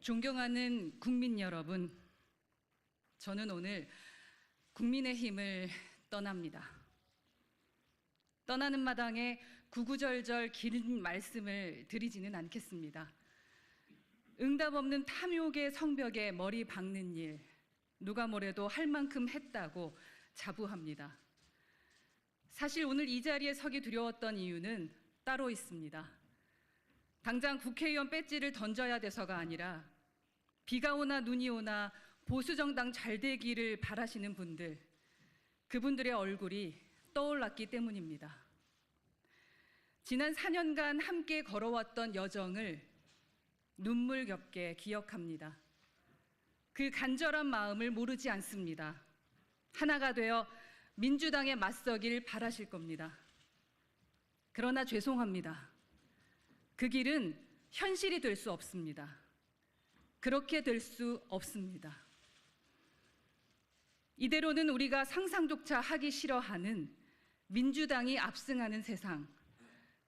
존경하는 국민 여러분, 저는 오늘 국민의힘을 떠납니다. 떠나는 마당에 구구절절 긴 말씀을 드리지는 않겠습니다. 응답 없는 탐욕의 성벽에 머리 박는 일, 누가 뭐래도 할 만큼 했다고 자부합니다. 사실 오늘 이 자리에 서기 두려웠던 이유는 따로 있습니다. 당장 국회의원 배지를 던져야 돼서가 아니라 비가 오나 눈이 오나 보수정당 잘 되기를 바라시는 분들, 그분들의 얼굴이 떠올랐기 때문입니다. 지난 4년간 함께 걸어왔던 여정을 눈물겹게 기억합니다. 그 간절한 마음을 모르지 않습니다. 하나가 되어 민주당에 맞서길 바라실 겁니다. 그러나 죄송합니다. 그 길은 현실이 될 수 없습니다. 그렇게 될 수 없습니다. 이대로는 우리가 상상조차 하기 싫어하는 민주당이 압승하는 세상,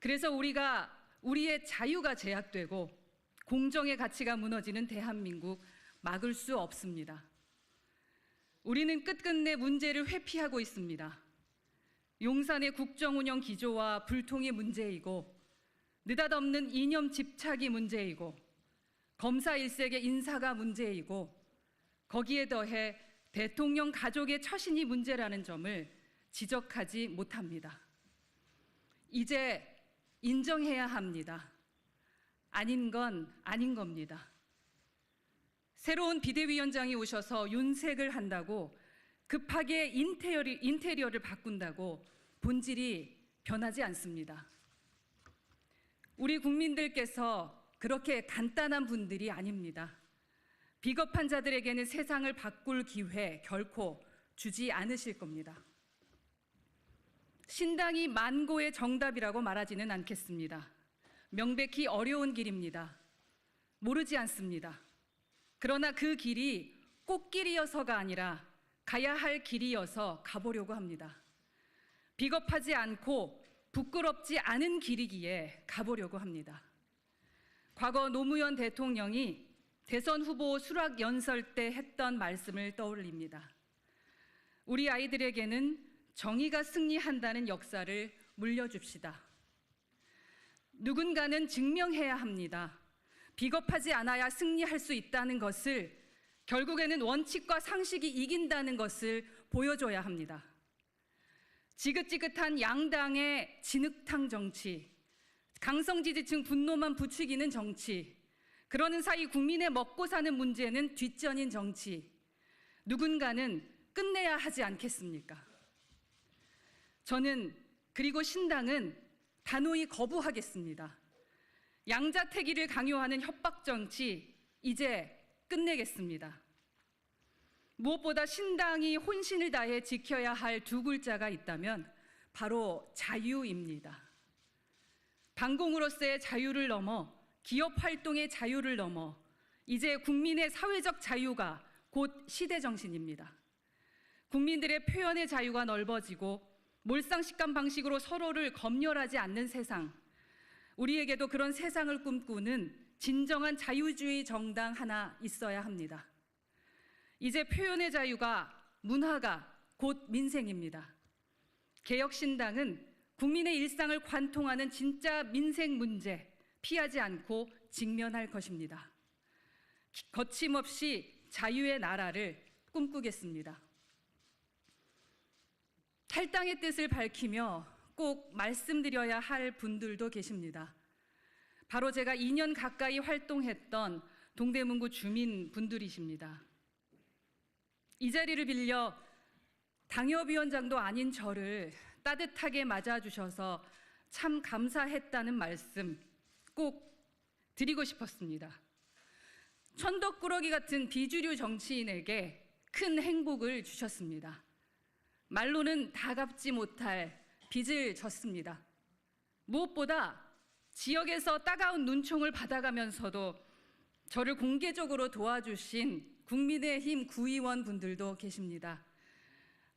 그래서 우리의 자유가 제약되고 공정의 가치가 무너지는 대한민국 막을 수 없습니다. 우리는 끝끝내 문제를 회피하고 있습니다. 용산의 국정운영 기조와 불통이 문제이고, 느닷없는 이념 집착이 문제이고, 검사 일색의 인사가 문제이고, 거기에 더해 대통령 가족의 처신이 문제라는 점을 지적하지 못합니다. 이제 인정해야 합니다. 아닌 건 아닌 겁니다. 새로운 비대위원장이 오셔서 윤색을 한다고 급하게 인테리어를 바꾼다고 본질이 변하지 않습니다. 우리 국민들께서 그렇게 간단한 분들이 아닙니다. 비겁한 자들에게는 세상을 바꿀 기회 결코 주지 않으실 겁니다. 신당이 만고의 정답이라고 말하지는 않겠습니다. 명백히 어려운 길입니다. 모르지 않습니다. 그러나 그 길이 꽃길이어서가 아니라 가야 할 길이어서 가보려고 합니다. 비겁하지 않고 부끄럽지 않은 길이기에 가보려고 합니다. 과거 노무현 대통령이 대선 후보 수락 연설 때 했던 말씀을 떠올립니다. 우리 아이들에게는 정의가 승리한다는 역사를 물려줍시다. 누군가는 증명해야 합니다. 비겁하지 않아야 승리할 수 있다는 것을, 결국에는 원칙과 상식이 이긴다는 것을 보여줘야 합니다. 지긋지긋한 양당의 진흙탕 정치, 강성지지층 분노만 부추기는 정치, 그러는 사이 국민의 먹고 사는 문제는 뒷전인 정치, 누군가는 끝내야 하지 않겠습니까? 저는, 그리고 신당은 단호히 거부하겠습니다. 양자택일을 강요하는 협박 정치, 이제 끝내겠습니다. 무엇보다 신당이 혼신을 다해 지켜야 할 두 글자가 있다면 바로 자유입니다. 방공으로서의 자유를 넘어, 기업 활동의 자유를 넘어 이제 국민의 사회적 자유가 곧 시대 정신입니다. 국민들의 표현의 자유가 넓어지고 몰상식감 방식으로 서로를 검열하지 않는 세상, 우리에게도 그런 세상을 꿈꾸는 진정한 자유주의 정당 하나 있어야 합니다. 이제 표현의 자유가, 문화가 곧 민생입니다. 개혁신당은 국민의 일상을 관통하는 진짜 민생 문제 피하지 않고 직면할 것입니다. 거침없이 자유의 나라를 꿈꾸겠습니다. 탈당의 뜻을 밝히며 꼭 말씀드려야 할 분들도 계십니다. 바로 제가 2년 가까이 활동했던 동대문구 주민분들이십니다. 이 자리를 빌려 당협위원장도 아닌 저를 따뜻하게 맞아주셔서 참 감사했다는 말씀 꼭 드리고 싶었습니다. 천덕꾸러기 같은 비주류 정치인에게 큰 행복을 주셨습니다. 말로는 다 갚지 못할 빚을 졌습니다. 무엇보다 지역에서 따가운 눈총을 받아가면서도 저를 공개적으로 도와주신 국민의힘 구의원 분들도 계십니다.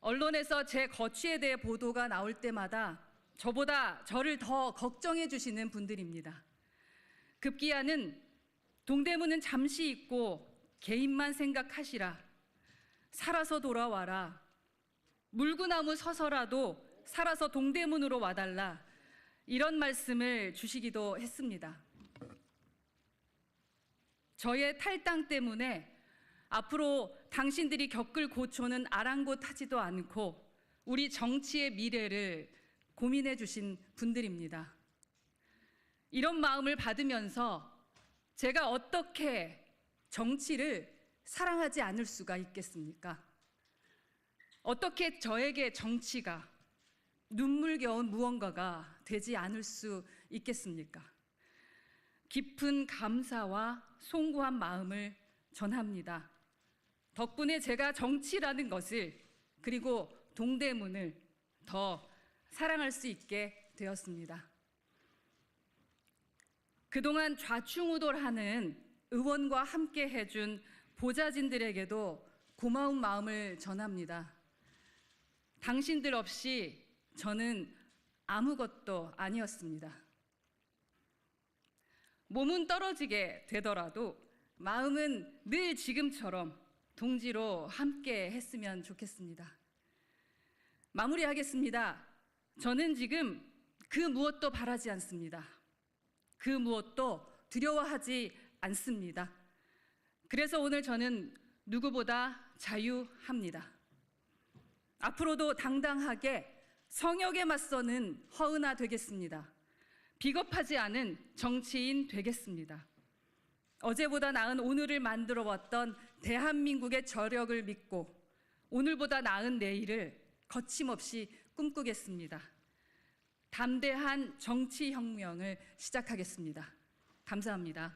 언론에서 제 거취에 대해 보도가 나올 때마다 저보다 저를 더 걱정해 주시는 분들입니다. 급기야는 동대문은 잠시 있고 개인만 생각하시라. 살아서 돌아와라. 물구나무 서서라도 살아서 동대문으로 와달라. 이런 말씀을 주시기도 했습니다. 저의 탈당 때문에 앞으로 당신들이 겪을 고초는 아랑곳하지도 않고 우리 정치의 미래를 고민해 주신 분들입니다. 이런 마음을 받으면서 제가 어떻게 정치를 사랑하지 않을 수가 있겠습니까? 어떻게 저에게 정치가 눈물겨운 무언가가 되지 않을 수 있겠습니까? 깊은 감사와 송구한 마음을 전합니다. 덕분에 제가 정치라는 것을 그리고 동대문을 더 사랑할 수 있게 되었습니다. 그동안 좌충우돌하는 의원과 함께 해준 보좌진들에게도 고마운 마음을 전합니다. 당신들 없이 저는 아무것도 아니었습니다. 몸은 떨어지게 되더라도 마음은 늘 지금처럼 동지로 함께 했으면 좋겠습니다. 마무리하겠습니다. 저는 지금 그 무엇도 바라지 않습니다. 그 무엇도 두려워하지 않습니다. 그래서 오늘 저는 누구보다 자유합니다. 앞으로도 당당하게 성역에 맞서는 허은하 되겠습니다. 비겁하지 않은 정치인 되겠습니다. 어제보다 나은 오늘을 만들어 왔던 대한민국의 저력을 믿고 오늘보다 나은 내일을 거침없이 꿈꾸겠습니다. 담대한 정치혁명을 시작하겠습니다. 감사합니다.